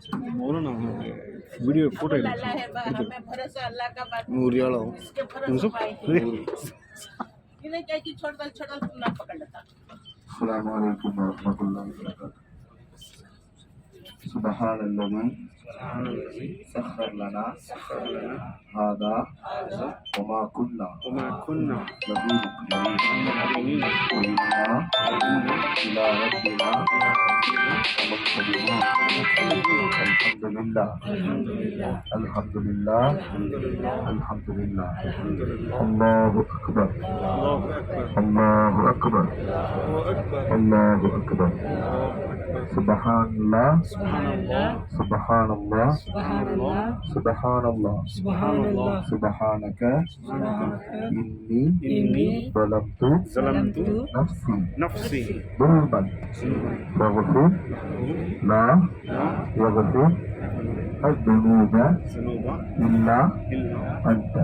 बोलो ना video photo हमें भरोसा अल्लाह का बात नूरियाला इसके भरोसे पाए इन्हें क्या कि छोटा छोटा ना पकड़ लेता। अस्सलाम वालेकुम वरहमतुल्लाहि वबरकातुहू। सुब्हानल्लाज़ी सख्खर लना हादा वमा कुन्ना लहू मुक़रिनीन व इन्ना इला रब्बिना लमुनक़लिबून। अल्हम्दुलिल्लाह अल्हम्दुलिल्लाह अल्लाहु अकबर अल्लाहु अकबर अल्लाहु अकबर। सुब्हानल्लाह सुब्हानल्लाह सुब्हानल्लाह सुब्हानक इन्नी ज़लमतु नफ्सी ज़ुल्मन वग़फिर ला यग़फिर अज़्ज़ुनूब इल्ला अंत।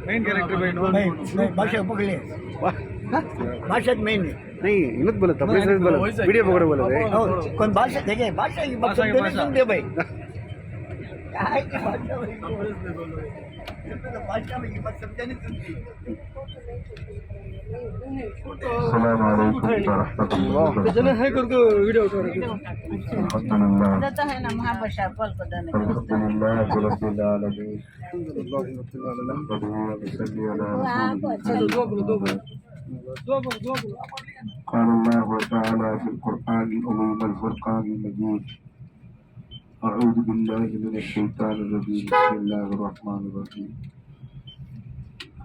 मेन कैरेक्टर भाई नहीं भाषा पकड़ ले भाषा मेन नहीं इनत बोला था प्लीज बोला वीडियो पकड़ो बोला थे कौन भाषा देखे भाषा की बात सुनते भाई क्या की भाषा भाषा में ये बात समझा नहीं सुनती। अस्सलाम वालेकुम वरहमतुल्लाह। जने है करके वीडियो उठा रहे अल्हम्दुलिल्लाह देता है ना महाभाषा पल को देने अल्हम्दुलिल्लाह रब्बिल आलमीन قال الله تعالى في القرآن العظيم الفرقان المجيد أعوذ بالله من الشيطان الرجيم بسم الله الرحمن الرحيم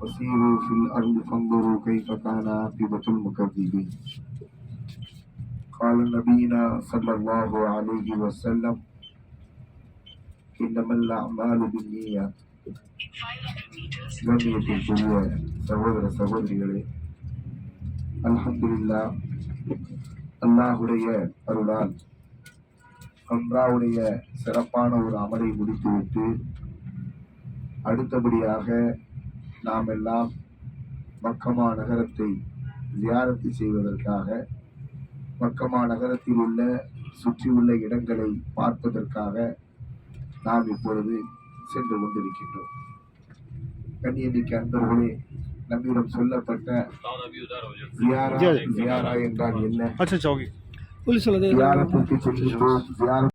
فسيروا في الأرض فانظروا كيف كان عاقبة المكذبين. قال نبينا صلى الله عليه وسلم إنما الأعمال بالنيات. கண்ணியத்திற்குரிய சகோதர சகோதரிகளே, அல்ஹம்துலில்லாஹ் அல்லாஹுடைய அருளால் உம்ராவுடைய சிறப்பான ஒரு அமலை முடித்துவிட்டு அடுத்தபடியாக நாம் எல்லாம் மக்கமா நகரத்தை ஜியாரத்து செய்வதற்காக மக்கமா நகரத்தில் உள்ள சுற்றியுள்ள இடங்களை பார்ப்பதற்காக நாம் இப்பொழுது சென்று கொண்டிருக்கின்றோம். கண்ணியமிக்க அன்பர்களே, நம்மிடம் சொல்லப்பட்ட ஜியாரா என்றால் என்ன? अच्छा चौकी ஜியாரத்துக்கு செல்கின்றோம்.